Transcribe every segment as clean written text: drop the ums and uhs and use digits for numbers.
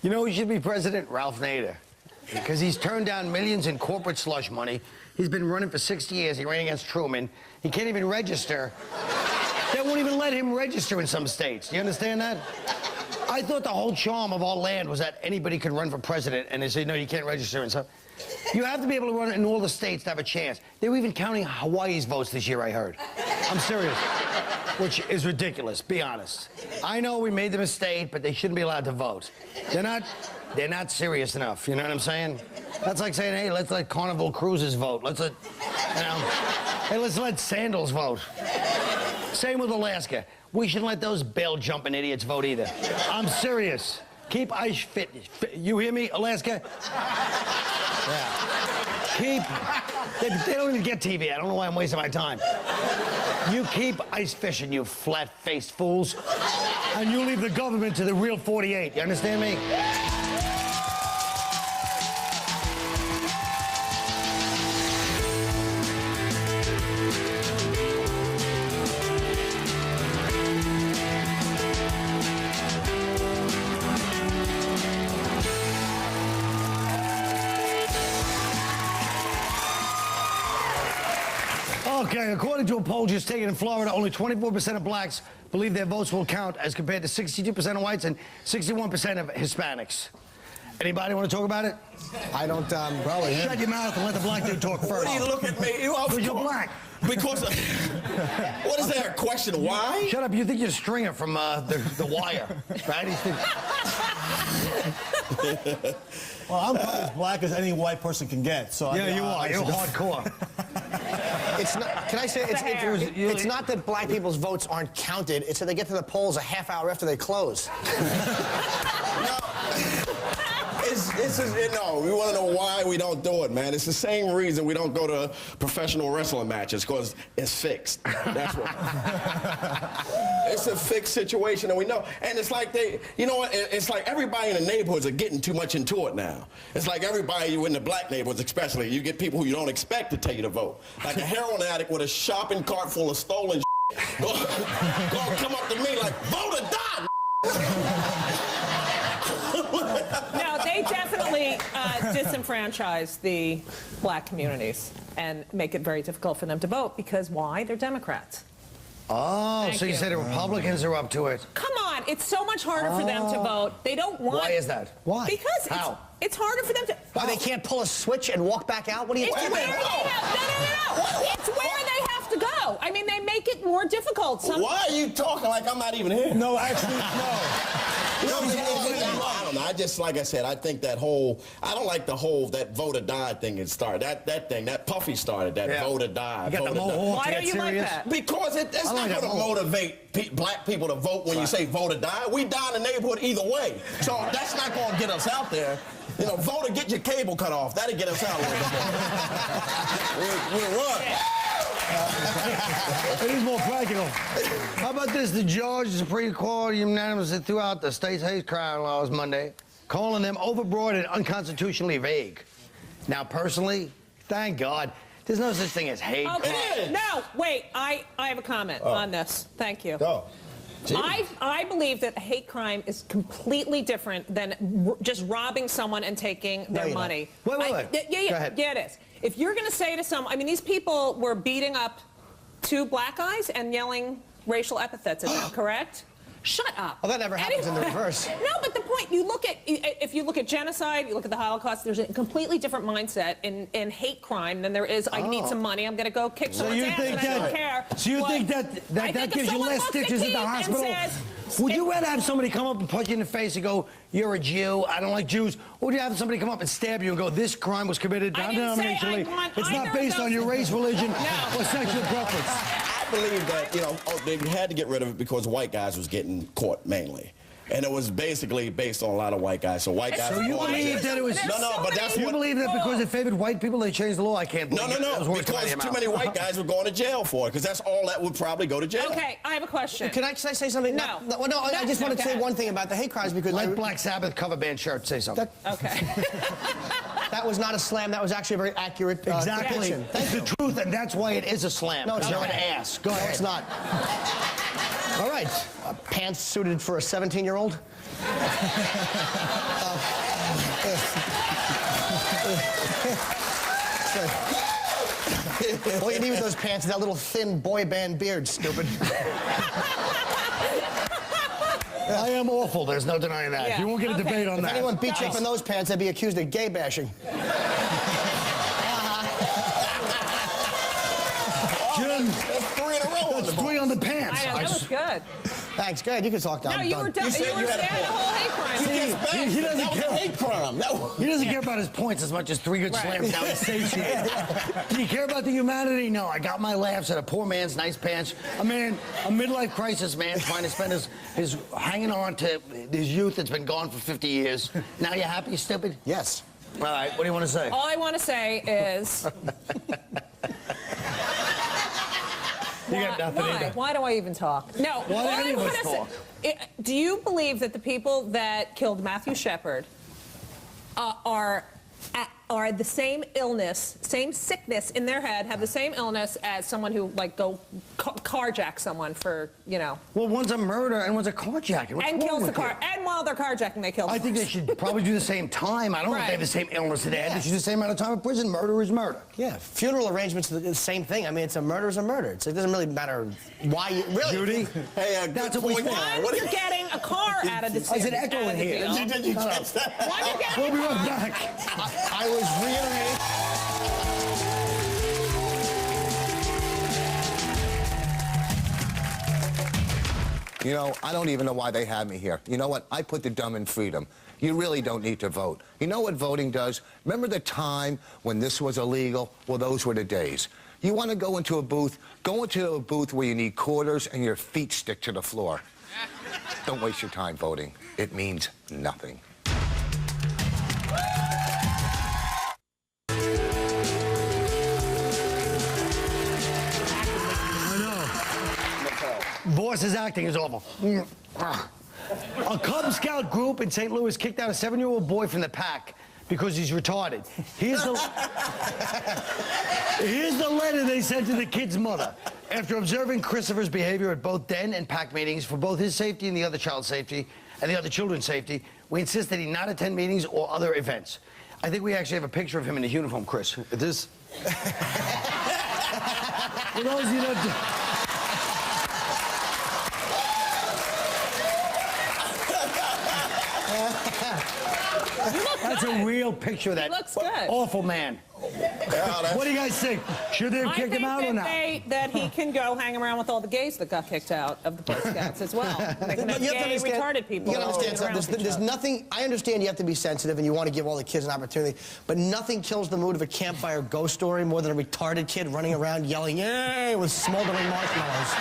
You know who should be president? Ralph Nader. Because he's turned down millions in corporate slush money. He's been running for 60 years. He ran against Truman. He can't even register. They won't even let him register in some states. Do you understand that? I thought the whole charm of our land was that anybody could run for president, and they say, no, you can't register and stuff. You have to be able to run in all the states to have a chance. They were even counting Hawaii's votes this year, I heard. I'm serious. Which is ridiculous, be honest. I know we made the mistake, but they shouldn't be allowed to vote. They're not serious enough, you know what I'm saying? That's like saying, hey, let's let Carnival Cruises vote. Let's let, hey, let's let Sandals vote. Same with Alaska. We shouldn't let those bail-jumping idiots vote either. I'm serious. Keep ice fit. You hear me, Alaska? Yeah. They don't even get TV. I don't know why I'm wasting my time. You keep ice fishing, you flat-faced fools, and you leave the government to the real 48. You understand me? Okay, according to a poll just taken in Florida, only 24% of blacks believe their votes will count as compared to 62% of whites and 61% of Hispanics. Anybody want to talk about it? I don't, probably. Shut your mouth and let the black dude talk first. Why do you look at me? Because you're black. Because, what is that, a question? Why? Shut up, you think you're Stringer from the Wire, right? Well, I'm probably as black as any white person can get, so... Yeah, you are. You're hardcore. It's not, can I say, it's not that black people's votes aren't counted, it's that they get to the polls a half hour after they close. No, we want to know why we don't do it, man. It's the same reason we don't go to professional wrestling matches, because it's fixed. That's what. It's a fixed situation, and we know. And it's like you know what? It's like everybody in the neighborhoods are getting too much into it now. It's like everybody in the black neighborhoods, especially, you get people who you don't expect to tell you to vote. Like a heroin addict with a shopping cart full of stolen shit. Gonna come up to me like, vote or die. No, they definitely disenfranchise the black communities and make it very difficult for them to vote because why? They're Democrats. Oh, so you say the Republicans are up to it. Come on, it's so much harder for them to vote. They don't want... Why is that? Why? Because it's harder for them to... Why, they can't pull a switch and walk back out? What do you... It's where they have... No. It's where they have to go. I mean, they make it more difficult. Why are you talking like I'm not even here? No, actually, no. I don't know. I just, like I said, I think that whole, I don't like the whole, that vote or die thing it started. That thing, that Puffy started, that vote or die. You got the mohawk. Why don't you like that? Because it's not going to motivate black people to vote when you say vote or die. We die in the neighborhood either way. So that's not going to get us out there. You know, vote or get your cable cut off. That'll get us out a little bit more. We'll run. It is more practical. How about this? The judge, the Supreme Court unanimously threw out the state's hate crime laws Monday, calling them overbroad and unconstitutionally vague. Now, personally, thank God, there's no such thing as hate crime. Okay, no, wait, I have a comment on this. Thank you. Go. I believe that hate crime is completely different than just robbing someone and taking their money. Wait. Go ahead. Yeah, it is. If you're going to say to someone, I mean, these people were beating up two black guys and yelling racial epithets at them, correct? Shut up. Well, that never happens in the reverse. No, but the point, you look at, if you look at genocide, you look at the Holocaust, there's a completely different mindset in hate crime than there is, I need some money, I'm going to go kick someone's ass and I don't care. So you think that gives you less stitches at the hospital? Would you rather have somebody come up and punch you in the face and go, you're a Jew, I don't like Jews? Or would you have somebody come up and stab you and go, this crime was committed non-denominationally, it's not based on your race, religion, or sexual preference? I believe that, you know, they had to get rid of it because white guys was getting caught mainly. And it was basically based on a lot of white guys. So white guys... So you believe that it was... but that's what... You believe that because it favored white people, they changed the law? I can't believe No, because too many white guys were going to jail for it, because that's all that would probably go to jail. Okay, I have a question. Can I say something? No. I just want to say one thing about the hate crimes, because... Let Black Sabbath cover band shirt say something. Okay. That was not a slam. That was actually a very accurate depiction. That's the truth, and that's why it is a slam. No, it's you're not. an ass. Go ahead. No, it's not. All right. Pants suited for a 17-year-old? All you need with those pants is that little thin boy band beard, stupid. I am awful. There's no denying that. Yeah, You won't get a debate on If that. anyone beat you up in those pants, they'd be accused of gay bashing. Jim, That's 3 in a row. that's 3 on the pants. I know, that was good. Thanks, go ahead. You can talk now. No, I'm you done. were done. You said were you had a saying the point. whole hate crime. He doesn't That was care. a hate crime. He doesn't care about his points as much as 3 good Right. slams down the satiated. Do you care about the humanity? No, I got my laughs at a poor man's nice pants. A midlife crisis man trying to spend his hanging on to his youth that's been gone for 50 years. Now you happy, stupid? Yes. All right, what do you want to say? All I want to say is... You got nothing Why? either. Why do I even talk? No. Why all do I any of us wanna say- talk? Do you believe that the people that killed Matthew Shepard are the same illness, same sickness in their head, have the same illness as someone who like go carjack someone for, you know, Well, one's a murder and one's a carjacking. What's and wrong kills the with car, you? and while they're carjacking, they kill. I think they should probably do the same time. I don't know if they have the same illness that they had. They should do the same amount of time in prison. Murder is murder. Yeah, funeral arrangements are the same thing. I mean, it's a murder is a murder. It doesn't really matter why you... Really? Judy? Hey, That's good what we point. think. One, you're getting a car out of the There's an echo in here. Did you catch that? One, you're getting We'll be right back. I was reiterating... You know, I don't even know why they had me here. You know what? I put the dumb in freedom. You really don't need to vote. You know what voting does? Remember the time when this was illegal? Well, those were the days. You want to go into a booth? Go into a booth where you need quarters and your feet stick to the floor. Don't waste your time voting. It means nothing. Boss's acting is awful. A Cub Scout group in St. Louis kicked out a 7-year-old boy from the pack because he's retarded. Here's the letter they sent to the kid's mother. After observing Christopher's behavior at both den and pack meetings for both his safety and the other child's safety and the other children's safety, we insist that he not attend meetings or other events. I think we actually have a picture of him in his uniform, Chris. This. For those of you that... That's a real picture of that looks good. awful man. What do you guys think? Should they have kicked him out or not? That he can go hang around with all the gays that got kicked out of the Boy Scouts as well. They can have gay, retarded people. You gotta understand something. There's nothing. I understand you have to be sensitive and you want to give all the kids an opportunity, but nothing kills the mood of a campfire ghost story more than a retarded kid running around yelling "Yay!" with smoldering marshmallows.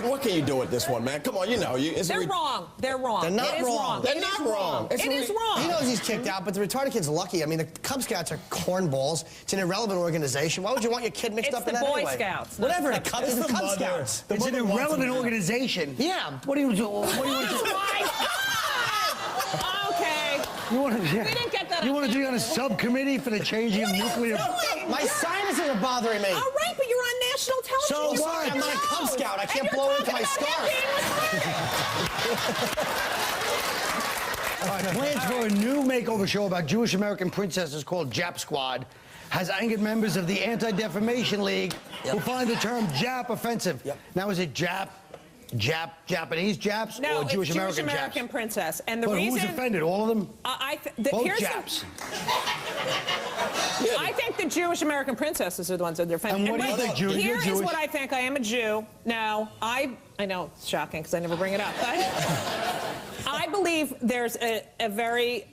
What can you do with this one, man? Come on, you know. They're wrong. They're wrong. They're not It is wrong. They're not wrong. It is wrong. He knows he's kicked out, but the retarded kid's lucky. I mean, the Cub Scouts are cornballs. It's an irrelevant organization. Why would you want your kid mixed It's up in the that Boy anyway? Scouts, not Whatever. the The Cub, It's it's the the Cub mother. Scouts. The It's an mother wants irrelevant him to- organization. Yeah. What do you do? What do you want to do? Okay. You want to, We didn't get that You on want to be tape. on a subcommittee for the changing of nuclear? My sinuses are bothering me. All right, but you're on national television. So You're what? on I'm not a the Cub road. Scout. I can't And blow you're into my talking about All right, plans for a new makeover show about Jewish American princesses called Jap Squad has angered members of the Anti-Defamation League who find the term Jap offensive. Now, is it Japanese Japs No, or it's Jewish American American Japs? princess. And the But reason who's offended? All of them? Both here's Japs. I think the Jewish American princesses are the ones that are offended. And what do you think, Judy? Here You're is Jewish. what I think. I am a Jew. Now, I know it's shocking because I never bring it up, but I believe there's a very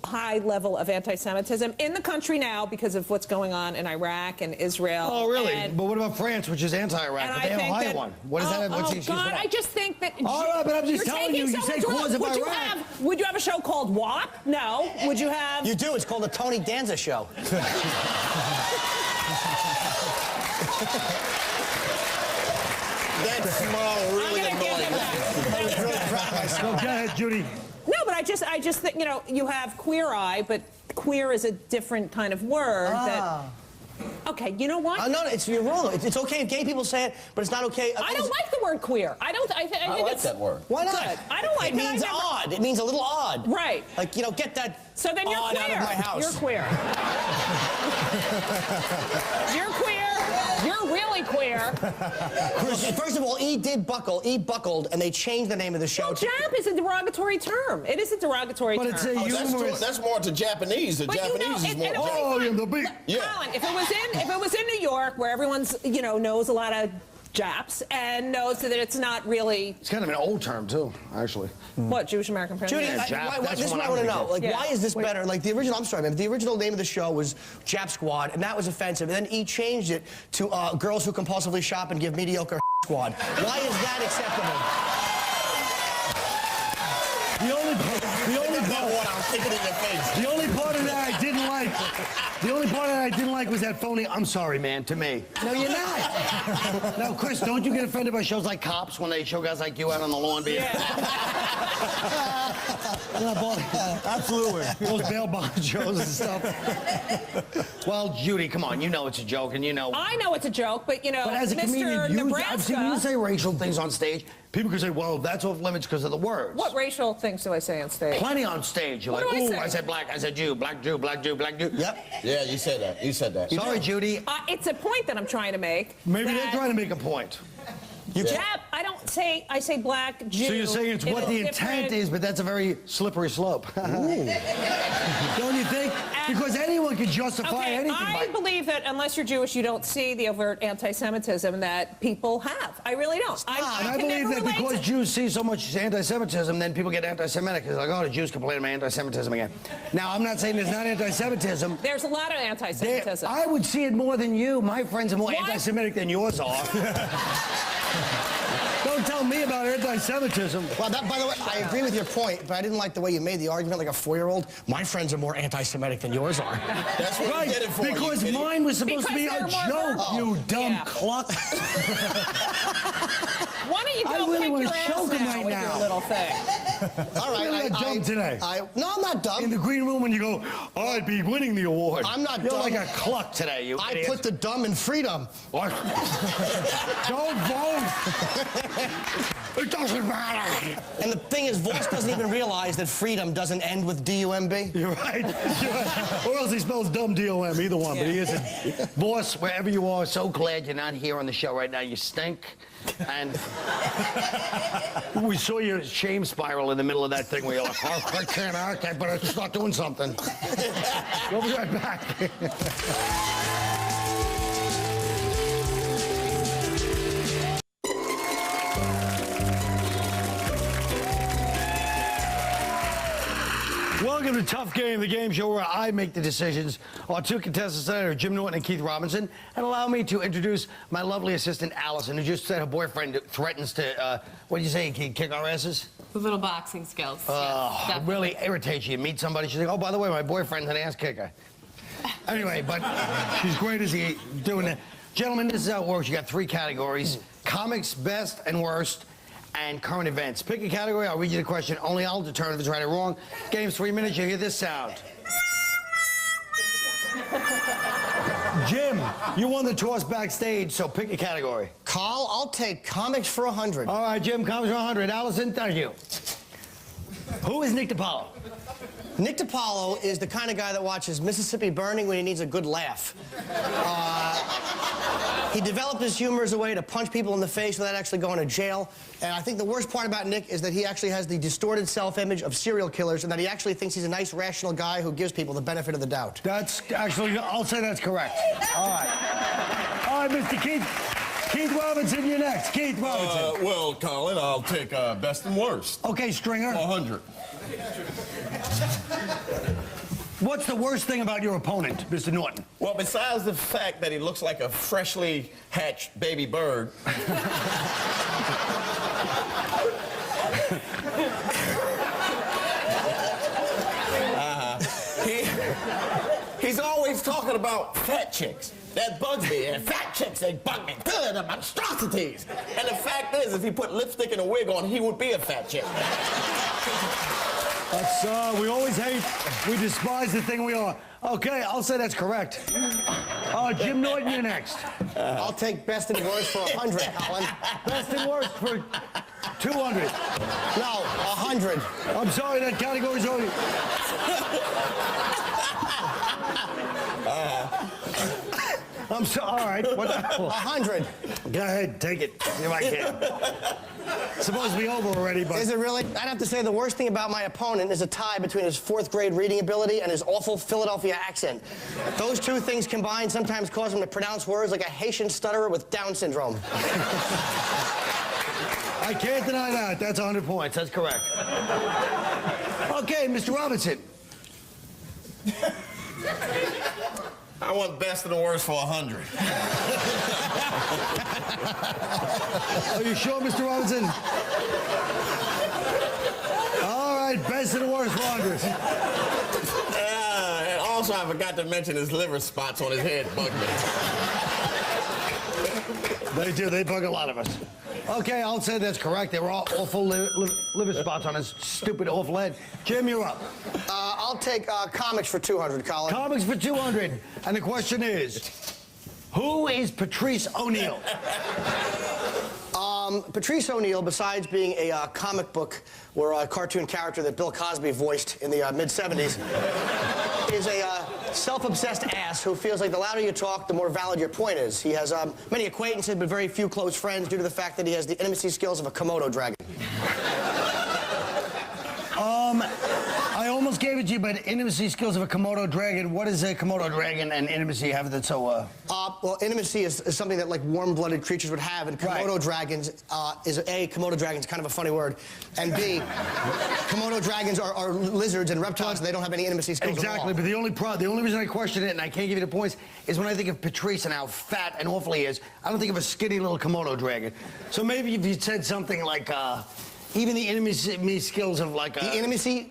high level of anti-Semitism in the country now because of what's going on in Iraq and Israel. Oh, really? And, But what about France, which is anti-Iraq? and But I they have a think higher that, one. What does that have? What's the oh excuse for God, that? I just think that. All right, but I'm just you're telling taking you, you so say much cause of would you Iraq. would you have a show called WAP? No. Would you have? You do. It's called the Tony Danza Show. That small really I'm gonna give annoying. them that. Go ahead, Judy. No, but I just think, you know, you have Queer Eye, but queer is a different kind of word that Okay, you know what? No, it's you're wrong. It's okay if gay people say it, but it's not okay. I don't like the word queer. I think like it's that word. Why not? good. I don't like it. it. It means odd. It means a little odd. Right. Like, get that So then you're odd queer. out of my house. You're queer. You're queer. You're really queer. First of all, E buckled, and they changed the name of the show. Well, Jap is a derogatory term. It is a derogatory term. But it's a humorous. That's more to Japanese. The But Japanese is more. Colin, if it was in New York, where everyone's knows a lot of Japs and knows that it's not really It's kind of an old term, too, actually. what Jewish American parents. Judy, Jap, that's this is one what I I want to would know. think. Like, Yeah. why is this better? Like, the original, I'm sorry, man, the original name of the show was Jap Squad, and that was offensive. And then E changed it to Girls Who Compulsively Shop and Give Mediocre Squad. Why is that acceptable? The only part of that I didn't like. The only part that I didn't like was that phony, I'm sorry, man, to me. No, you're not. Now, Chris, don't you get offended by shows like Cops when they show guys like you out on the lawn being... Absolutely. Those bail bond shows and stuff. Well, Judy, come on, you know it's a joke, and you know... I know it's a joke, but But as a Mr. comedian, I've seen you Nebraska. say racial things on stage. People can say, well, that's off limits because of the words. What racial things do I say on stage? Plenty on stage. You're What like, do I ooh, say? I said black, I said Jew, black Jew, black Jew, black Jew. Yep. Yeah, you said that. You said that. Sorry, Judy. It's a point that I'm trying to make. Maybe they're that trying to make a point. Jap, I say black Jew. So you're saying it's what the intent is, but that's a very slippery slope. Don't you think? Because anyone can justify anything. I believe that unless you're Jewish, you don't see the overt anti-Semitism that people have. I really don't. And I believe that because Jews see so much anti-Semitism, then people get anti-Semitic. It's like, oh, the Jews complain about anti-Semitism again. Now, I'm not saying there's not anti-Semitism. There's a lot of anti-Semitism. I would see it more than you. My friends are more What? anti-Semitic than yours are. Don't tell me about anti-Semitism. Well, by the way, I agree with your point, but I didn't like the way you made the argument like a 4-year-old. My friends are more anti-Semitic than yours are. That's what Right, we did it for because you, mine was supposed to be a Because they're more joke, verbal. you dumb Yeah. cluck. Why don't you I go really kick wanna your ass choke him now right with now. your little thing? All right, You're not dumb today. No, I'm not dumb. In the green room when you go, I'd be winning the award. I'm not You're dumb. like a cluck today, you I idiot. put the dumb in freedom. What? Don't vote. It doesn't matter. And the thing is, Voss doesn't even realize that freedom doesn't end with D-U-M-B. You're right. You're right. Or else he spells dumb D-O-M, either one. But he isn't. Boss, wherever you are, so glad you're not here on the show right now. You stink. And we saw your shame spiral in the middle of that thing where you're like, oh, I can't act, I better start doing something. We'll be right back. Welcome to Tough Game, the game show where I make the decisions. Our two contestants tonight are Jim Norton and Keith Robinson. And allow me to introduce my lovely assistant, Allison, who just said her boyfriend threatens to, what do you say, kick our asses? With little boxing skills. Oh, yes, it really irritates you. You meet somebody, she's like, oh, by the way, my boyfriend's an ass kicker. Anyway, but she's great as he doing it. Gentlemen, this is how it works. You got 3 categories: comics, best and worst, and current events. Pick a category, I'll read you the question. Only I'll determine if it's right or wrong. Game's 3 minutes, you hear this sound. Jim, you won the toss backstage, so pick a category. Carl, I'll take comics for 100. All right, Jim, comics for 100. Allison, thank you. Who is Nick DiPaolo? Nick DiPaolo is the kind of guy that watches Mississippi Burning when he needs a good laugh. He developed his humor as a way to punch people in the face without actually going to jail. And I think the worst part about Nick is that he actually has the distorted self-image of serial killers and that he actually thinks he's a nice, rational guy who gives people the benefit of the doubt. That's actually, I'll say that's correct. All right. All right, Mr. Keith Robinson, you're next. Keith Robinson. Well, Colin, I'll take best and worst. Okay, Stringer. 100. What's the worst thing about your opponent, Mr. Norton? Well, besides the fact that he looks like a freshly hatched baby bird, he's always talking about fat chicks. That bugs me. And fat chicks, they bug me. The monstrosities. And the fact is, if he put lipstick and a wig on, he would be a fat chick. That's, we always hate, we despise the thing we are. Okay, I'll say that's correct. Jim Norton, you're next. I'll take best and worst for 100, Colin. Best and worst for 200. No, 100. I'm sorry, that category's already... I'm sorry. All right. What the hell? 100. Go ahead, take it. See if I can. It's supposed to be over already, but... Is it really? I'd have to say the worst thing about my opponent is a tie between his 4th grade reading ability and his awful Philadelphia accent. Those two things combined sometimes cause him to pronounce words like a Haitian stutterer with Down syndrome. I can't deny that. That's 100 points. That's correct. Okay, Mr. Robinson. I want best and the worst for 100. Are you sure, Mr. Robinson? All right, best and the worst for 100. And also, I forgot to mention his liver spots on his head bug me. They do. They bug a lot of us. Okay, I'll say that's correct. They were all awful liver spots on his stupid awful head. Jim, you're up. I'll take comics for 200, Colin. Comics for 200. And the question is, who is Patrice O'Neill? Patrice O'Neill, besides being a comic book or a cartoon character that Bill Cosby voiced in the mid-'70s, is a self-obsessed ass who feels like the louder you talk, the more valid your point is. He has many acquaintances, but very few close friends due to the fact that he has the intimacy skills of a Komodo dragon. I almost gave it to you, but intimacy skills of a Komodo dragon. What does a Komodo dragon and intimacy have that's so, Well, intimacy is something that, like, warm-blooded creatures would have, and Komodo dragons is, A, Komodo dragons, kind of a funny word, and B, Komodo dragons are lizards and reptiles, and they don't have any intimacy skills Exactly, at all. but the only reason I question it, and I can't give you the points, is when I think of Patrice and how fat and awful he is, I don't think of a skinny little Komodo dragon. So maybe if you said something like, even the intimacy skills of like The intimacy...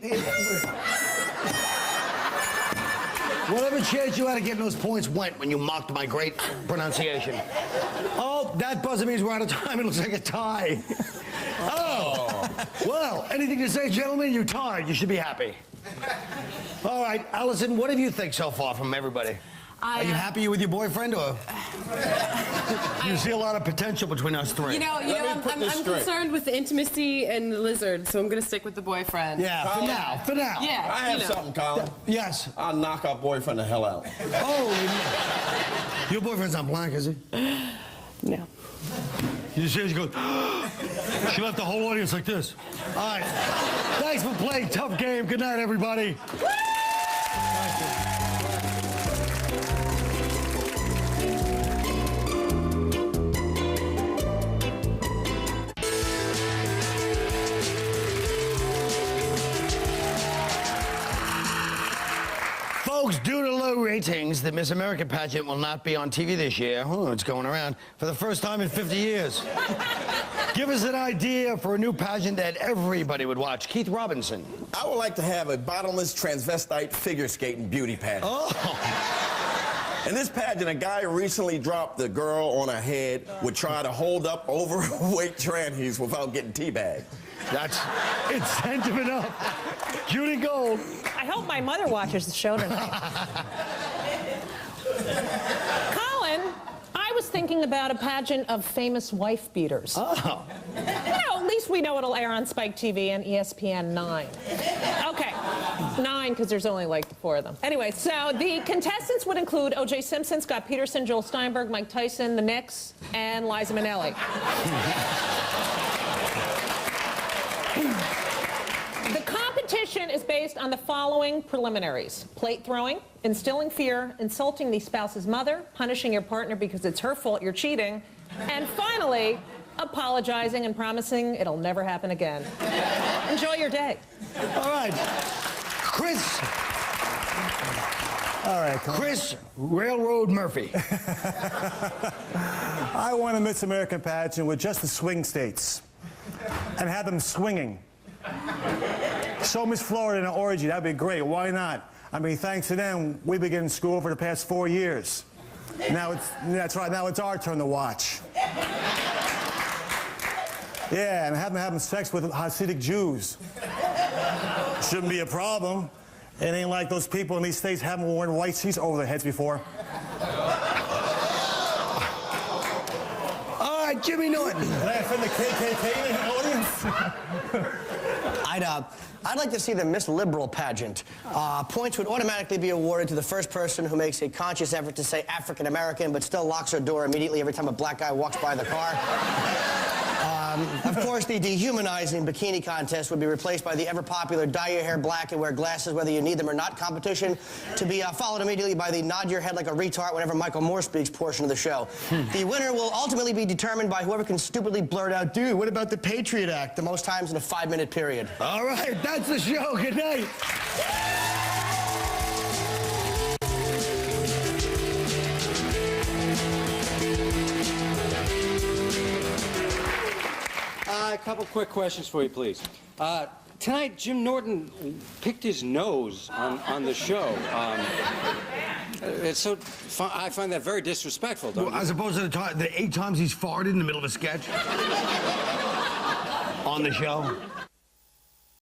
Whatever chance you had of getting those points went when you mocked my great pronunciation. Oh, that buzzer means we're out of time. It looks like a tie. Oh. Well, anything to say, gentlemen? You tied. You should be happy. All right, Allison, what do you think so far from everybody? Are you happy with your boyfriend, or you see a lot of potential between us three? You know, I'm concerned with the intimacy and the lizard, so I'm going to stick with the boyfriend. Yeah, for now. Yeah. I have something, Colin. Yes. I'll knock our boyfriend the hell out. Oh, your boyfriend's not black, is he? No. You see, she goes, she left the whole audience like this. All right. Thanks for playing Tough Game. Good night, everybody. Folks, due to low ratings, the Miss America pageant will not be on TV this year. Oh, it's going around for the first time in 50 years. Give us an idea for a new pageant that everybody would watch. Keith Robinson. I would like to have a bottomless transvestite figure skating beauty pageant. Oh. In this pageant, a guy recently dropped the girl on her head would try to hold up overweight trannies without getting teabagged. That's incentive enough. Judy Gold. I hope my mother watches the show tonight. Colin, I was thinking about a pageant of famous wife beaters. Oh. At least we know it'll air on Spike TV and ESPN 9. Okay, 9 because there's only like 4 of them. Anyway, so the contestants would include O.J. Simpson, Scott Peterson, Joel Steinberg, Mike Tyson, the Knicks, and Liza Minnelli. The competition is based on the following preliminaries: plate throwing, instilling fear, insulting the spouse's mother, punishing your partner because it's her fault you're cheating, and finally, apologizing and promising it'll never happen again. Enjoy your day. All right. Chris. All right, Chris Railroad Murphy. I want a Miss American pageant with just the swing states and have them swinging. Show Miss Florida in an orgy. That'd be great. Why not? I mean, thanks to them, we've been getting school for the past 4 years. That's right. Now it's our turn to watch. Yeah, and have them having sex with Hasidic Jews. Shouldn't be a problem. It ain't like those people in these states haven't worn white sheets over their heads before. Jimmy Norton. Did I offend the KKK in the audience? I'd like to see the Miss Liberal pageant. Points would automatically be awarded to the first person who makes a conscious effort to say African American, but still locks her door immediately every time a black guy walks by the car. Of course, the dehumanizing bikini contest would be replaced by the ever-popular dye your hair black and wear glasses whether you need them or not competition, to be followed immediately by the nod your head like a retard whenever Michael Moore speaks portion of the show. The winner will ultimately be determined by whoever can stupidly blurt out, dude, what about the Patriot Act, the most times in a 5-minute period. All right, that's the show. Good night. A couple quick questions for you, please. Tonight, Jim Norton picked his nose on the show. I find that very disrespectful, don't you? As opposed to the 8 times he's farted in the middle of a sketch. On the show.